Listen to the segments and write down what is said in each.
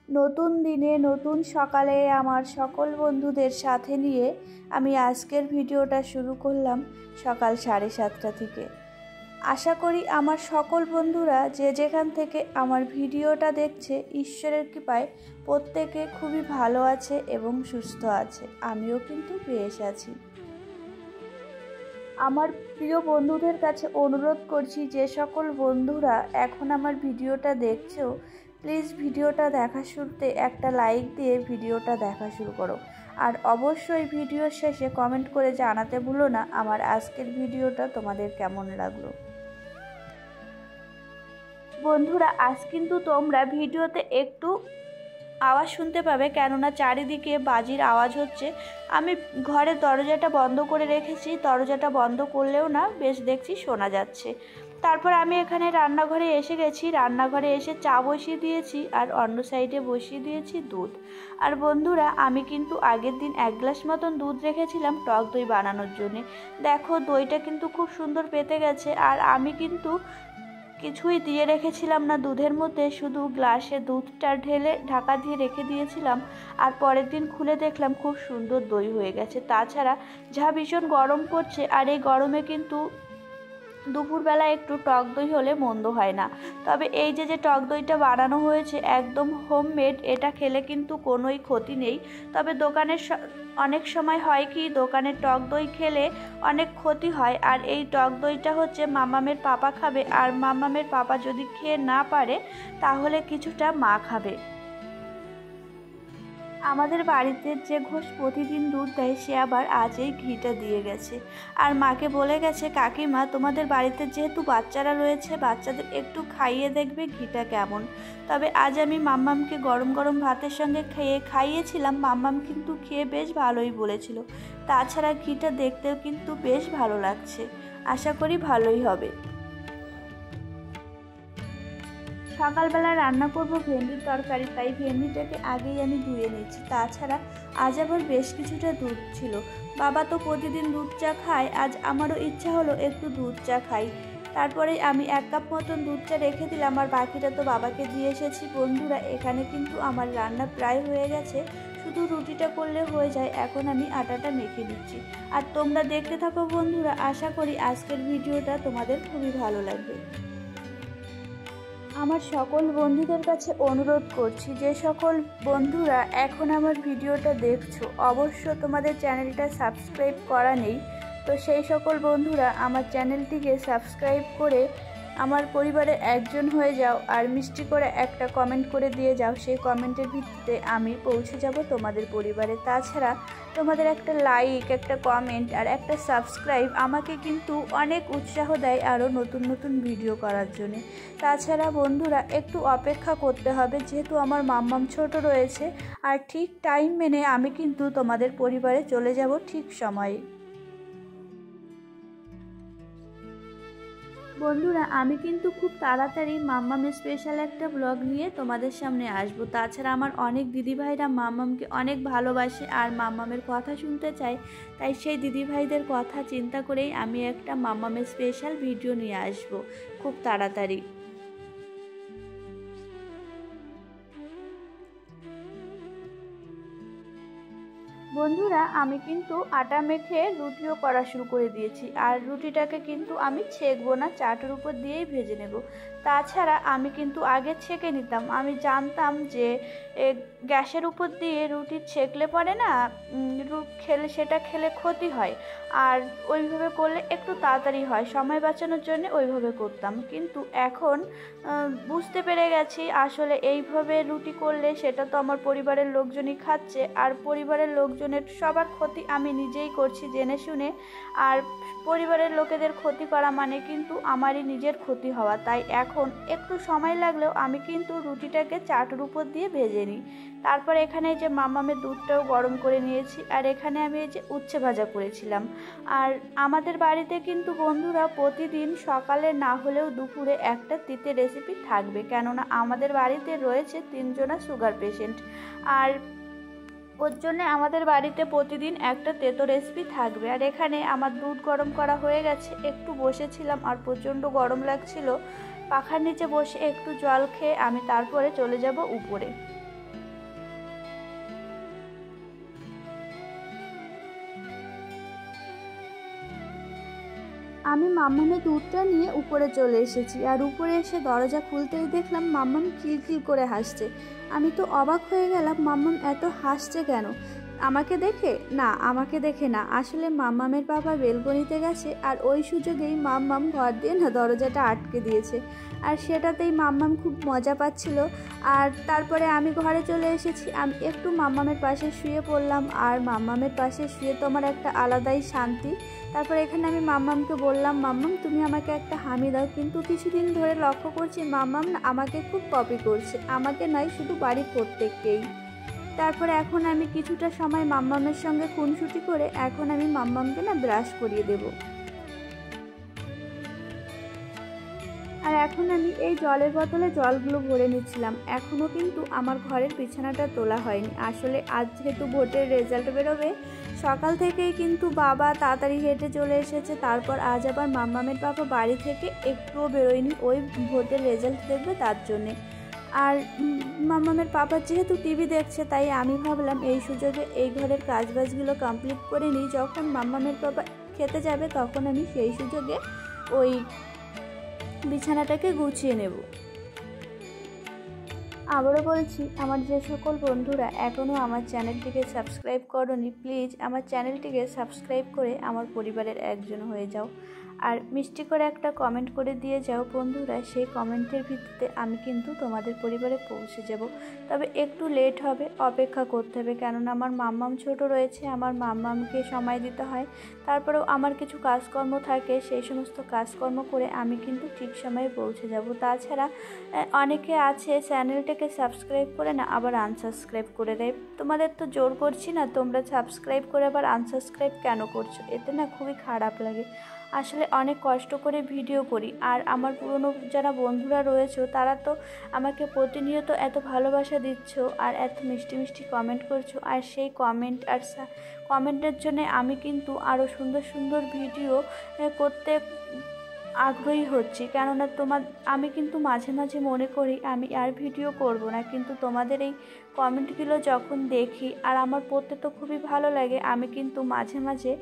নতুন দিনে নতুন সকালে আমার সকল বন্ধুদের সাথে নিয়ে আমি আজকের ভিডিওটা শুরু করলাম সকাল 7:30 থেকে। আশা করি আমার সকল বন্ধুরা যে যেখান থেকে আমার ভিডিওটা দেখছে ঈশ্বরের কৃপায় প্রত্যেকে খুবই ভালো আছে এবং সুস্থ আছে। আমিও কিন্তু বেশ আছি। আমার প্রিয় বন্ধুদের কাছে অনুরোধ করছি, যে সকল বন্ধুরা এখন আমার ভিডিওটা দেখছো, প্লিজ ভিডিওটা দেখা শুরুতে একটা লাইক দিয়ে ভিডিওটা দেখা শুরু করো। আর অবশ্যই ভিডিওর শেষে কমেন্ট করে জানাতে ভুলো না আমার আজকের ভিডিওটা তোমাদের কেমন লাগলো। বন্ধুরা, আজ কিন্তু তোমরা ভিডিওতে একটু আওয়াজ শুনতে পাবে, কেননা চারিদিকে বাজির আওয়াজ হচ্ছে। আমি ঘরের দরজাটা বন্ধ করে রেখেছি, দরজাটা বন্ধ করলেও না বেশ দেখছি শোনা যাচ্ছে। তারপর আমি এখানে রান্নাঘরে এসে গেছি, রান্নাঘরে এসে চা বসিয়ে দিয়েছি আর অন্য সাইডে বসিয়ে দিয়েছি দুধ। আর বন্ধুরা, আমি কিন্তু আগের দিন 1 গ্লাস মতন দুধ রেখেছিলাম টক দই বানানোর জন্যে। দেখো দইটা কিন্তু খুব সুন্দর পেতে গেছে। আর আমি কিন্তু কিছুই দিয়ে রেখেছিলাম না দুধের মধ্যে, শুধু গ্লাসে দুধটা ঢেলে ঢাকা দিয়ে রেখে দিয়েছিলাম। আর পরের দিন খুলে দেখলাম খুব সুন্দর দই হয়ে গেছে। তাছাড়া যা ভীষণ গরম পড়ছে, আর এই গরমে কিন্তু দুপুরবেলা একটু টক দই হলে মন্দ হয় না। তবে এই যে টক দইটা বানানো হয়েছে একদম হোমমেড, এটা খেলে কিন্তু কোনোই ক্ষতি নেই। তবে দোকানের অনেক সময় হয় কি, দোকানের টক দই খেলে অনেক ক্ষতি হয়। আর এই টক দইটা হচ্ছে মামামের পাপা খাবে, আর মামামের পাপা যদি খেয়ে না পারে তাহলে কিছুটা মা খাবে। আমাদের বাড়িতে যে ঘোষ প্রতিদিন দুধ দেয়, সে আবার আজ এই ঘিটা দিয়ে গেছে। আর মাকে বলে গেছে, কাকিমা তোমাদের বাড়িতে যেহেতু বাচ্চারা রয়েছে, বাচ্চাদের একটু খাইয়ে দেখবে ঘিটা কেমন। তবে আজ আমি মাম্মামকে গরম গরম ভাতের সঙ্গে খাইয়েছিলাম। মাম্মাম কিন্তু খেয়ে বেশ ভালোই বলেছিল। তাছাড়া ঘিটা দেখতেও কিন্তু বেশ ভালো লাগছে, আশা করি ভালোই হবে। সকালবেলা রান্না করব ভেন্ডির তরকারি, তাই ভেন্ডিটাকে আগেই আমি ধুয়ে নিচ্ছি। তাছাড়া আজ আবার বেশ কিছুটা দুধ ছিল। বাবা তো প্রতিদিন দুধ চা খায়, আজ আমারও ইচ্ছা হলো একটু দুধ চা খাই। তারপরে আমি 1 কাপ মতন দুধ চা রেখে দিলাম, আর বাকিটা তো বাবাকে দিয়ে এসেছি। বন্ধুরা, এখানে কিন্তু আমার রান্না প্রায় হয়ে গেছে, শুধু রুটিটা করলে হয়ে যায়। এখন আমি আটাটা মেখে দিচ্ছি। আর তোমরা দেখতে থাকো বন্ধুরা, আশা করি আজকের ভিডিওটা তোমাদের খুবই ভালো লাগবে। আমার সকল বন্ধুদের কাছে অনুরোধ করছি, যে সকল বন্ধুরা এখন আমার ভিডিওটা দেখছো, অবশ্য তোমাদের চ্যানেলটা সাবস্ক্রাইব করা নেই, তো সেই সকল বন্ধুরা আমার চ্যানেলটিকে সাবস্ক্রাইব করে আমার পরিবারের একজন হয়ে যাও। আর মিষ্টি করে একটা কমেন্ট করে দিয়ে যাও, সেই কমেন্টের ভিত্তিতে আমি পৌঁছে যাব তোমাদের পরিবারে। তাছাড়া তোমাদের একটা লাইক, একটা কমেন্ট আর একটা সাবস্ক্রাইব আমাকে কিন্তু অনেক উৎসাহ দেয় আরও নতুন নতুন ভিডিও করার জন্য। তাছাড়া বন্ধুরা, একটু অপেক্ষা করতে হবে, যেহেতু আমার মাম্মাম ছোট রয়েছে। আর ঠিক টাইম মেনে আমি কিন্তু তোমাদের পরিবারে চলে যাব ঠিক সময়ে। বন্ধুরা, আমি কিন্তু খুব তাড়াতাড়ি মাম্মামের স্পেশাল একটা ব্লগ নিয়ে তোমাদের সামনে আসব। তাছাড়া আমার অনেক দিদিভাইরা মাম্মামকে অনেক ভালোবাসে আর মাম্মামের কথা শুনতে চায়, তাই সেই দিদিভাইদের কথা চিন্তা করেই আমি একটা মাম্মামের স্পেশাল ভিডিও নিয়ে আসব খুব তাড়াতাড়ি। বন্ধুরা, আমি কিন্তু আটা মেখে রুটিও করা শুরু করে দিয়েছি। আর রুটিটাকে কিন্তু আমি ছেঁকবো না, চাটুর উপর দিয়েই ভেজে নেব। তাছাড়া আমি কিন্তু আগে ছেঁকে নিতাম। আমি জানতাম যে গ্যাসের উপর দিয়ে রুটি ছেঁকলে পরে না সেটা খেলে ক্ষতি হয়, আর ওইভাবে করলে একটু তাড়াতাড়ি হয়। সময় বাঁচানোর জন্য ওইভাবে করতাম, কিন্তু এখন বুঝতে পেরে গেছি আসলে এইভাবে রুটি করলে সেটা তো আমার পরিবারের লোকজনই খাচ্ছে, আর পরিবারের লোকজনের সবার ক্ষতি আমি নিজেই করছি জেনে শুনে। আর পরিবারের লোকেদের ক্ষতি করা মানে কিন্তু আমারই নিজের ক্ষতি হওয়া। তাই এখন একটু সময় লাগলেও আমি কিন্তু রুটিটাকে চাটুর উপর দিয়ে ভেজে নিই। তারপর এখানে যে মামামের দুধটাও গরম করে নিয়েছি, আর এখানে আমি এই যে উচ্ছে ভাজা করেছিলাম। আর আমাদের বাড়িতে কিন্তু বন্ধুরা প্রতিদিন সকালে না হলেও দুপুরে একটা তিতে রেসিপি থাকবে, কেননা আমাদের বাড়িতে রয়েছে 3 জনা সুগার পেশেন্ট। আর ওর জন্য আমাদের বাড়িতে প্রতিদিন একটা তেতো রেসিপি থাকবে। আর এখানে আমার দুধ গরম করা হয়ে গেছে, একটু বসেছিলাম আর প্রচণ্ড গরম লাগছিল, পাখার নিচে বসে একটু জল খেয়ে আমি তারপরে চলে যাব উপরে। আমি মাম্মামের দুধটা নিয়ে উপরে চলে এসেছি, আর উপরে এসে দরজা খুলতেই দেখলাম মাম্মাম খিলখিল করে হাসছে। আমি তো অবাক হয়ে গেলাম, মাম্মাম এত হাসছে কেন? আমাকে দেখে না, আমাকে দেখে না, আসলে মাম্মামের বাবা বেলকনিতে গেছে, আর ওই সুযোগেই মাম্মাম ঘর দিয়ে না দরজাটা আটকে দিয়েছে, আর সেটাতেই মাম্মাম খুব মজা পাচ্ছিল। আর তারপরে আমি ঘরে চলে এসেছি, আমি একটু মাম্মামের পাশে শুয়ে পড়লাম, আর মাম্মামের পাশে শুয়ে তো আমার একটা আলাদাই শান্তি। তারপর এখানে আমি মাম্মামকে বললাম, মাম্মাম তুমি আমাকে একটা হামি দাও। কিন্তু কিছুদিন ধরে লক্ষ্য করছি মাম্মাম না আমাকে খুব কপি করছে, আমাকে নয় শুধু বাড়ির প্রত্যেককেই। তারপরে এখন আমি কিছুটা সময় মাম্মামের সঙ্গে খুনসুটি করে এখন আমি মাম্মামকে না ব্রাশ করিয়ে দেব। আর এখন আমি এই জলের বোতলে জলগুলো ভরে নিচ্ছিলাম। এখনও কিন্তু আমার ঘরের বিছানাটা তোলা হয়নি। আসলে আজ যেহেতু ভোটের রেজাল্ট বেরোবে, সকাল থেকেই কিন্তু বাবা তাড়াতাড়ি হেঁটে চলে এসেছে। তারপর আজ আবার মাম্মামের বাবা বাড়ি থেকে একটুও বেরোয়নি, ওই ভোটের রেজাল্ট দেখবে তার জন্যে। আর মাম্মামের পাপা যেহেতু টিভি দেখছে, তাই আমি ভাবলাম এই সুযোগে এই ঘরের কাজবাজগুলো কমপ্লিট করে নিই। যখন মাম্মামের পাপা খেতে যাবে তখন আমি সেই সুযোগে ওই বিছানাটাকে গুছিয়ে নেব। আবারও বলছি, আমার যে সকল বন্ধুরা এখনও আমার চ্যানেলটিকে সাবস্ক্রাইব করোনি, প্লিজ আমার চ্যানেলটিকে সাবস্ক্রাইব করে আমার পরিবারের একজন হয়ে যাও। আর মিষ্টি করে একটা কমেন্ট করে দিয়ে যাও বন্ধুরা, সেই কমেন্টের ভিত্তিতে আমি কিন্তু তোমাদের পরিবারে পৌঁছে যাব। তবে একটু লেট হবে, অপেক্ষা করতে হবে, কেননা আমার মাম্মাম ছোট রয়েছে, আমার মাম্মামকে সময় দিতে হয়। তারপরেও আমার কিছু কাজকর্ম থাকে, সেই সমস্ত কাজকর্ম করে আমি কিন্তু ঠিক সময়ে পৌঁছে যাব। তাছাড়া অনেকে আছে চ্যানেলটাকে সাবস্ক্রাইব করে না আবার আনসাবস্ক্রাইব করে দেয়। তোমাদের তো জোর করছি না, তোমরা সাবস্ক্রাইব করে আবার আনসাবস্ক্রাইব কেন করছো? এতে না খুবই খারাপ লাগে। আসলে অনেক কষ্ট করে ভিডিও করি, আর আমার পুরনো যারা বন্ধুরা রয়েছে তারা তো আমাকে প্রতিনিয়ত এত ভালোবাসা দিচ্ছ আর এত মিষ্টি মিষ্টি কমেন্ট করছো, আর সেই কমেন্ট আর কমেন্টের জন্য আমি কিন্তু আরও সুন্দর সুন্দর ভিডিও করতে আগ্রহী হচ্ছি। কেননা আমি কিন্তু মাঝে মাঝে মনে করি আমি আর ভিডিও করব না, কিন্তু তোমাদের এই কমেন্টগুলো যখন দেখি আর আমার পড়তে তো খুবই ভালো লাগে, আমি কিন্তু মাঝে মাঝে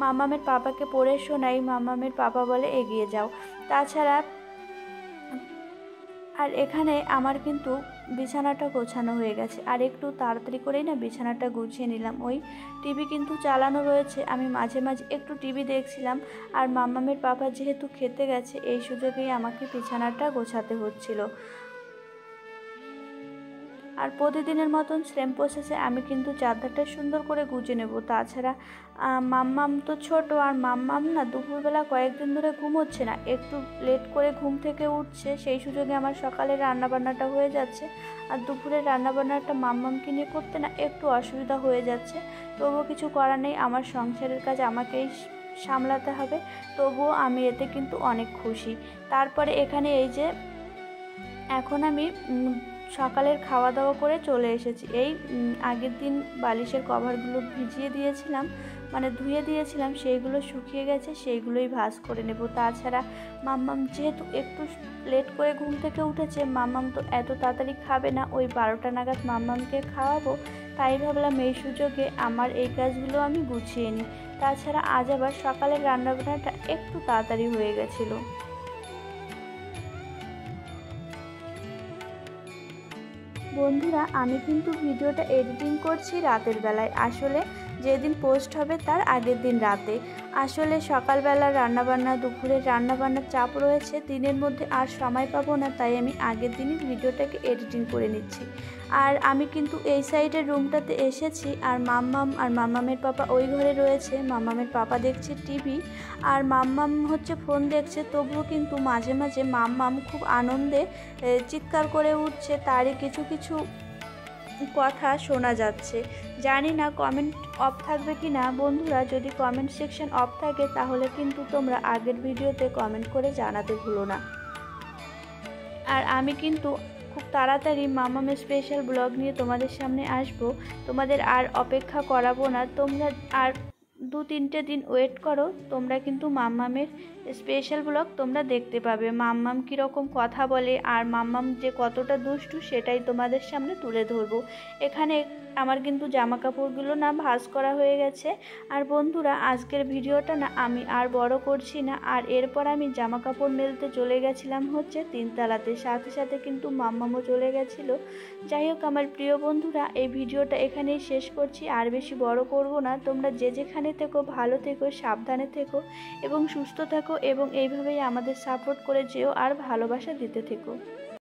মাম্মামের পাপাকে পড়ে শোনাই। মাম্মামের পাপা বলে এগিয়ে যাও। তাছাড়া আর এখানে আমার কিন্তু বিছানাটা গোছানো হয়ে গেছে, আর একটু তাড়াতাড়ি করেই না বিছানাটা গুছিয়ে নিলাম। ওই টিভি কিন্তু চালানো রয়েছে, আমি মাঝে মাঝে একটু টিভি দেখছিলাম। আর মাম্মামের পাপা যেহেতু খেতে গেছে, এই সুযোগেই আমাকে বিছানাটা গোছাতে হচ্ছিল। আর প্রতিদিনের মতন সেম প্রসেসে আমি কিন্তু চাদরটা সুন্দর করে গুছিয়ে নেব। তাছাড়া মাম্মাম তো ছোট, আর মাম্মাম না দুপুরবেলা কয়েকদিন ধরে ঘুমোচ্ছে না, একটু লেট করে ঘুম থেকে উঠছে। সেই সুযোগে আমার সকালের রান্নাবান্নাটা হয়ে যাচ্ছে, আর দুপুরের রান্নাবান্নাটা মাম্মামকে নিয়ে করতে না একটু অসুবিধা হয়ে যাচ্ছে। তবুও কিছু করার নেই, আমার সংসারের কাজ আমাকেই সামলাতে হবে। তবুও আমি এতে কিন্তু অনেক খুশি। তারপরে এখানে এই যে এখন আমি সকালের খাওয়া দাওয়া করে চলে এসেছি। এই আগের দিন বালিশের কভারগুলো ভিজিয়ে দিয়েছিলাম, মানে ধুয়ে দিয়েছিলাম, সেইগুলো শুকিয়ে গেছে, সেইগুলোই ভাঁজ করে নেব। তাছাড়া মাম্মাম যেহেতু একটু লেট করে ঘুম থেকে উঠেছে, মাম্মাম তো এত তাড়াতাড়ি খাবে না, ওই 12টা নাগাদ মাম্মামকে খাওয়াবো। তাই ভাবলাম এই সুযোগে আমার এই কাজগুলো আমি গুছিয়ে নিই। তাছাড়া আজ আবার সকালের রান্নাবান্নাটা একটু তাড়াতাড়ি হয়ে গেছিলো। বন্ধুরা, আমি কিন্তু ভিডিওটা এডিটিং করছি রাতের বেলায়। আসলে যেদিন পোস্ট হবে তার আগের দিন রাতে। আসলে সকালবেলা রান্নাবান্না, দুপুরের রান্নাবান্নার চাপ রয়েছে, দিনের মধ্যে আর সময় পাবো না, তাই আমি আগের দিনই ভিডিওটাকে এডিটিং করে নিচ্ছি। আর আমি কিন্তু এই সাইডের রুমটাতে এসেছি, আর মাম্মাম আর মাম্মামের পাপা ওই ঘরে রয়েছে। মাম্মামের পাপা দেখছে টিভি, আর মাম্মাম হচ্ছে ফোন দেখছে। তবুও কিন্তু মাঝে মাঝে মাম্মাম খুব আনন্দে চিৎকার করে উঠছে, তারই কিছু কিছু কথা শোনা যাচ্ছে। জানি না কমেন্ট অফ থাকবে কি না। বন্ধুরা, যদি কমেন্ট সেকশন অফ থাকে তাহলে কিন্তু তোমরা আগের ভিডিওতে কমেন্ট করে জানাতে ভুলো না। আর আমি কিন্তু খুব তাড়াতাড়ি মাম্মামের স্পেশাল ব্লগ নিয়ে তোমাদের সামনে আসব। তোমাদের আর অপেক্ষা করাবো না, তোমরা আর 2-3টে দিন ওয়েট করো, তোমরা কিন্তু মাম্মামের স্পেশাল ব্লগ তোমরা দেখতে পাবে। মাম্মাম কীরকম কথা বলে আর মাম্মাম যে কতটা দুষ্টু সেটাই তোমাদের সামনে তুলে ধরবো। এখানে আমার কিন্তু জামা কাপড়গুলো না ভাঁজ করা হয়ে গেছে। আর বন্ধুরা, আজকের ভিডিওটা না আমি আর বড় করছি না। আর এরপর আমি জামা কাপড় মেলতে চলে গেছিলাম হচ্ছে 3তলাতে, সাথে সাথে কিন্তু মাম্মামও চলে গেছিলো। যাই হোক আমার প্রিয় বন্ধুরা, এই ভিডিওটা এখানেই শেষ করছি, আর বেশি বড় করব না। তোমরা যে যেখানে থেকো ভালো থেকো, সাবধানে থেকো এবং সুস্থ থাকো, এবং এইভাবেই আমাদের সাপোর্ট করে যেও আর ভালোবাসা দিতে থেকো।